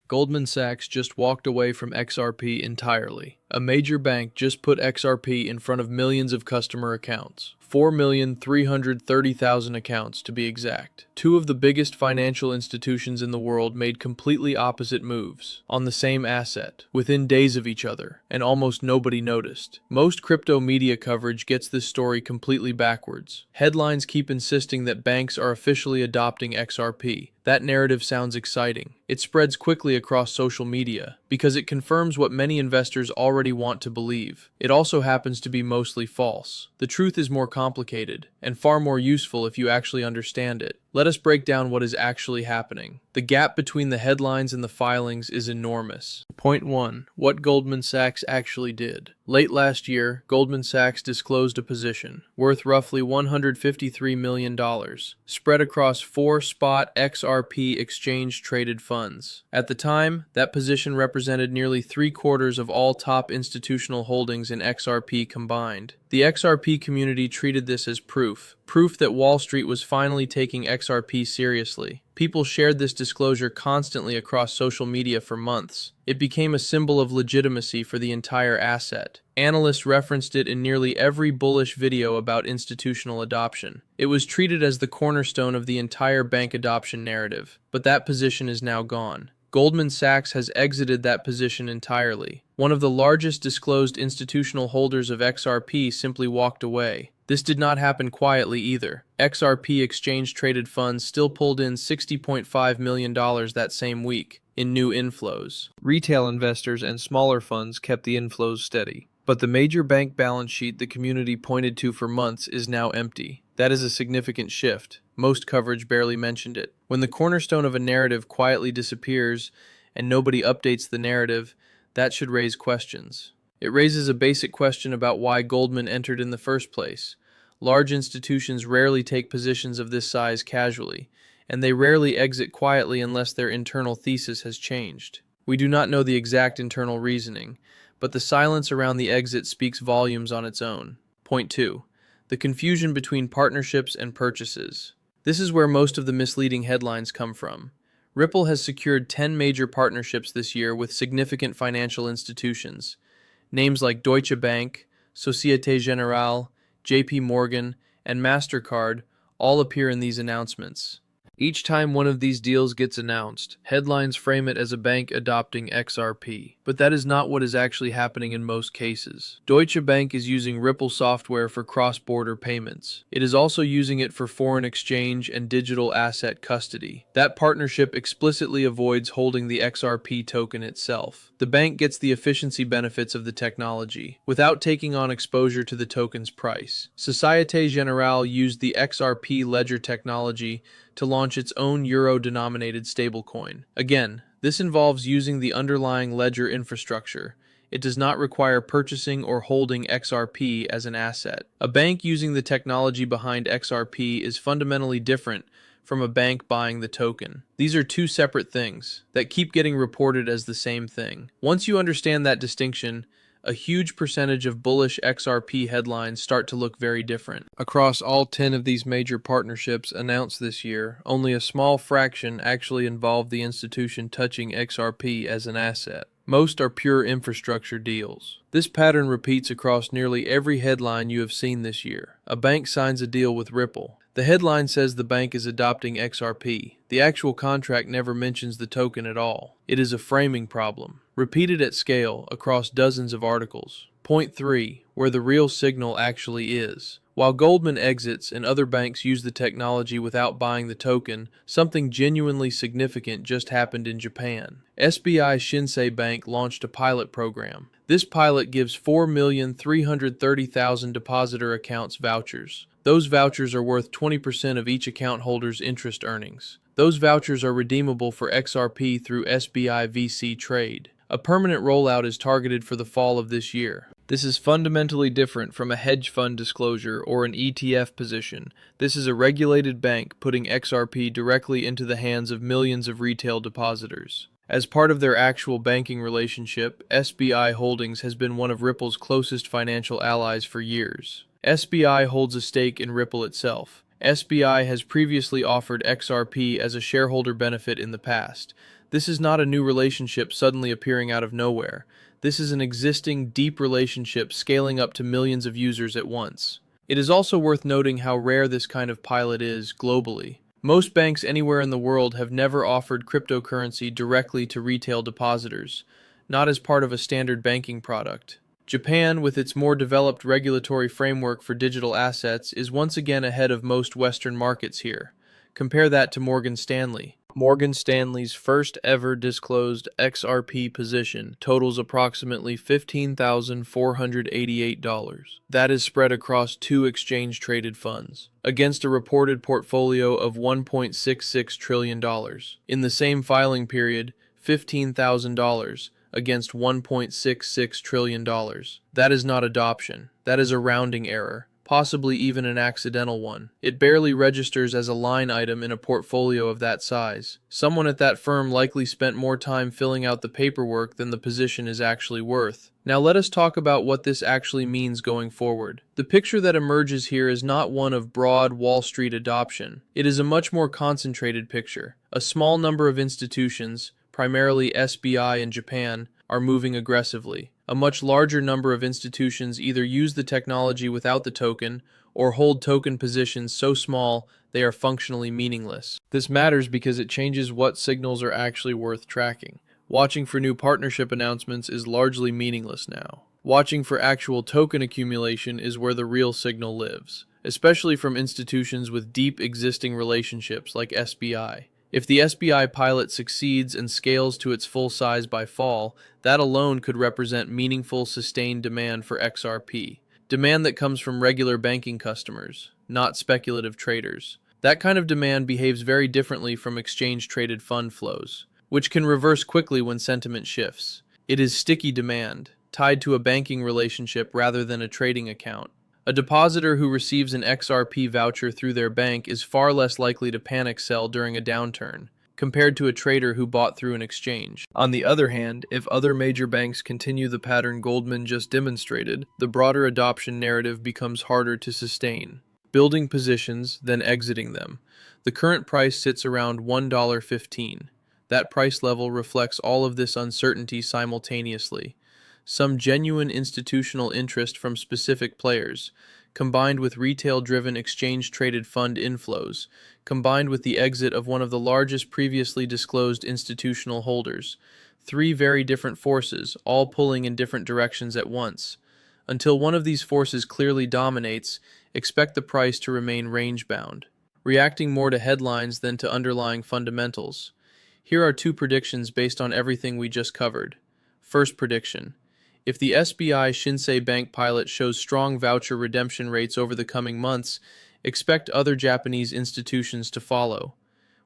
Goldman Sachs just walked away from XRP entirely. A major bank just put XRP in front of millions of customer accounts. 4,330,000 accounts to be exact. Two of the biggest financial institutions in the world made completely opposite moves on the same asset within days of each other, and almost nobody noticed. Most crypto media coverage gets this story completely backwards. Headlines keep insisting that banks are officially adopting XRP. That narrative sounds exciting. It spreads quickly across social media because it confirms what many investors already want to believe. It also happens to be mostly false. The truth is more complicated and far more useful if you actually understand it. Let us break down what is actually happening. The gap between the headlines and the filings is enormous. Point 1. What Goldman Sachs actually did. Late last year, Goldman Sachs disclosed a position worth roughly $153 million, spread across 4 spot XRP exchange-traded funds. At the time, that position represented nearly 3/4 of all top institutional holdings in XRP combined. The XRP community treated this as proof that Wall Street was finally taking XRP seriously. People shared this disclosure constantly across social media for months. It became a symbol of legitimacy for the entire asset. Analysts referenced it in nearly every bullish video about institutional adoption. It was treated as the cornerstone of the entire bank adoption narrative, but that position is now gone. Goldman Sachs has exited that position entirely. One of the largest disclosed institutional holders of XRP simply walked away. This did not happen quietly either. XRP exchange-traded funds still pulled in $60.5 million that same week in new inflows. Retail investors and smaller funds kept the inflows steady. But the major bank balance sheet the community pointed to for months is now empty. That is a significant shift. Most coverage barely mentioned it. When the cornerstone of a narrative quietly disappears and nobody updates the narrative, that should raise questions. It raises a basic question about why Goldman entered in the first place. Large institutions rarely take positions of this size casually, and they rarely exit quietly unless their internal thesis has changed. We do not know the exact internal reasoning, but the silence around the exit speaks volumes on its own. Point 2. The confusion between partnerships and purchases. This is where most of the misleading headlines come from. Ripple has secured 10 major partnerships this year with significant financial institutions. Names like Deutsche Bank, Societe Generale, JP Morgan, and MasterCard all appear in these announcements. Each time one of these deals gets announced, headlines frame it as a bank adopting XRP. But that is not what is actually happening in most cases. Deutsche Bank is using Ripple software for cross-border payments. It is also using it for foreign exchange and digital asset custody. That partnership explicitly avoids holding the XRP token itself. The bank gets the efficiency benefits of the technology without taking on exposure to the token's price. Societe Generale used the XRP ledger technology to launch its own euro-denominated stablecoin. Again, this involves using the underlying ledger infrastructure. It does not require purchasing or holding XRP as an asset. A bank using the technology behind XRP is fundamentally different from a bank buying the token. These are two separate things that keep getting reported as the same thing. Once you understand that distinction, a huge percentage of bullish XRP headlines start to look very different. Across all 10 of these major partnerships announced this year, only a small fraction actually involve the institution touching XRP as an asset. Most are pure infrastructure deals. This pattern repeats across nearly every headline you have seen this year. A bank signs a deal with Ripple. The headline says the bank is adopting XRP. The actual contract never mentions the token at all. It is a framing problem, repeated at scale across dozens of articles. Point 3. Where the real signal actually is. While Goldman exits and other banks use the technology without buying the token, something genuinely significant just happened in Japan. SBI Shinsei Bank launched a pilot program. This pilot gives 4,330,000 depositor accounts vouchers. Those vouchers are worth 20% of each account holder's interest earnings. Those vouchers are redeemable for XRP through SBI VC Trade. A permanent rollout is targeted for the fall of this year. This is fundamentally different from a hedge fund disclosure or an ETF position. This is a regulated bank putting XRP directly into the hands of millions of retail depositors. As part of their actual banking relationship, SBI Holdings has been one of Ripple's closest financial allies for years. SBI holds a stake in Ripple itself. SBI has previously offered XRP as a shareholder benefit in the past. This is not a new relationship suddenly appearing out of nowhere. This is an existing, deep relationship scaling up to millions of users at once. It is also worth noting how rare this kind of pilot is globally. Most banks anywhere in the world have never offered cryptocurrency directly to retail depositors, not as part of a standard banking product. Japan, with its more developed regulatory framework for digital assets, is once again ahead of most Western markets here. Compare that to Morgan Stanley. Morgan Stanley's first ever disclosed XRP position totals approximately $15,488. That is spread across 2 exchange-traded funds, against a reported portfolio of $1.66 trillion. In the same filing period, $15,000 against $1.66 trillion. That is not adoption. That is a rounding error, possibly even an accidental one. It barely registers as a line item in a portfolio of that size. Someone at that firm likely spent more time filling out the paperwork than the position is actually worth. Now let us talk about what this actually means going forward. The picture that emerges here is not one of broad Wall Street adoption. It is a much more concentrated picture. A small number of institutions, primarily SBI in Japan, are moving aggressively. A much larger number of institutions either use the technology without the token or hold token positions so small they are functionally meaningless. This matters because it changes what signals are actually worth tracking. Watching for new partnership announcements is largely meaningless now. Watching for actual token accumulation is where the real signal lives, especially from institutions with deep existing relationships like SBI. If the SBI pilot succeeds and scales to its full size by fall, that alone could represent meaningful, sustained demand for XRP. Demand that comes from regular banking customers, not speculative traders. That kind of demand behaves very differently from exchange-traded fund flows, which can reverse quickly when sentiment shifts. It is sticky demand, tied to a banking relationship rather than a trading account. A depositor who receives an XRP voucher through their bank is far less likely to panic sell during a downturn, compared to a trader who bought through an exchange. On the other hand, if other major banks continue the pattern Goldman just demonstrated, the broader adoption narrative becomes harder to sustain. Building positions, then exiting them. The current price sits around $1.15. That price level reflects all of this uncertainty simultaneously. Some genuine institutional interest from specific players, combined with retail-driven exchange-traded fund inflows, combined with the exit of one of the largest previously disclosed institutional holders. 3 very different forces, all pulling in different directions at once. Until one of these forces clearly dominates, expect the price to remain range-bound, reacting more to headlines than to underlying fundamentals. Here are 2 predictions based on everything we just covered. First prediction. If the SBI Shinsei Bank pilot shows strong voucher redemption rates over the coming months, expect other Japanese institutions to follow,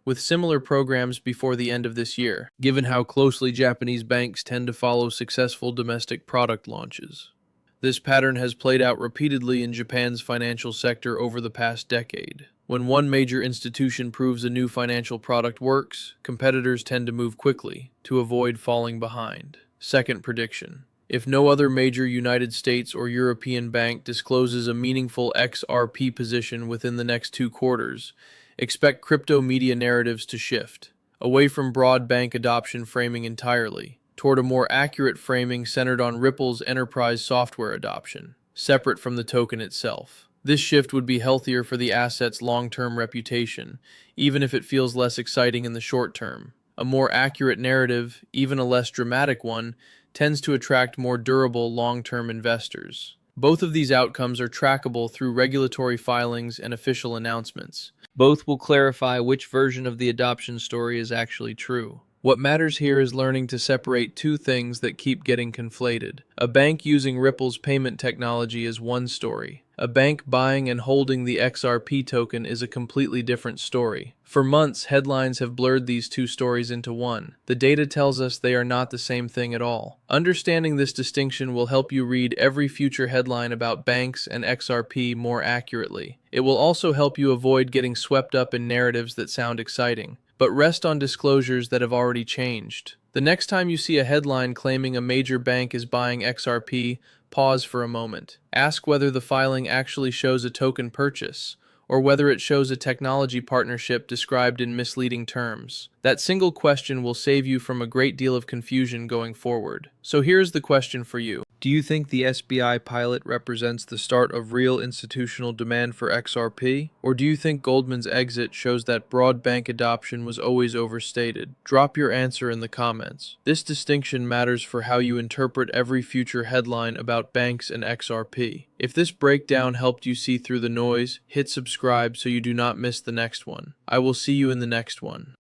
with similar programs before the end of this year, given how closely Japanese banks tend to follow successful domestic product launches. This pattern has played out repeatedly in Japan's financial sector over the past decade. When one major institution proves a new financial product works, competitors tend to move quickly to avoid falling behind. Second prediction. If no other major United States or European bank discloses a meaningful XRP position within the next 2 quarters, expect crypto media narratives to shift, away from broad bank adoption framing entirely, toward a more accurate framing centered on Ripple's enterprise software adoption, separate from the token itself. This shift would be healthier for the asset's long-term reputation, even if it feels less exciting in the short term. A more accurate narrative, even a less dramatic one, tends to attract more durable long-term investors. Both of these outcomes are trackable through regulatory filings and official announcements. Both will clarify which version of the adoption story is actually true. What matters here is learning to separate 2 things that keep getting conflated. A bank using Ripple's payment technology is one story. A bank buying and holding the XRP token is a completely different story. For months, headlines have blurred these 2 stories into one. The data tells us they are not the same thing at all. Understanding this distinction will help you read every future headline about banks and XRP more accurately. It will also help you avoid getting swept up in narratives that sound exciting, but rest on disclosures that have already changed. The next time you see a headline claiming a major bank is buying XRP, pause for a moment. Ask whether the filing actually shows a token purchase, or whether it shows a technology partnership described in misleading terms. That single question will save you from a great deal of confusion going forward. So here's the question for you. Do you think the SBI pilot represents the start of real institutional demand for XRP? Or do you think Goldman's exit shows that broad bank adoption was always overstated? Drop your answer in the comments. This distinction matters for how you interpret every future headline about banks and XRP. If this breakdown helped you see through the noise, hit subscribe so you do not miss the next one. I will see you in the next one.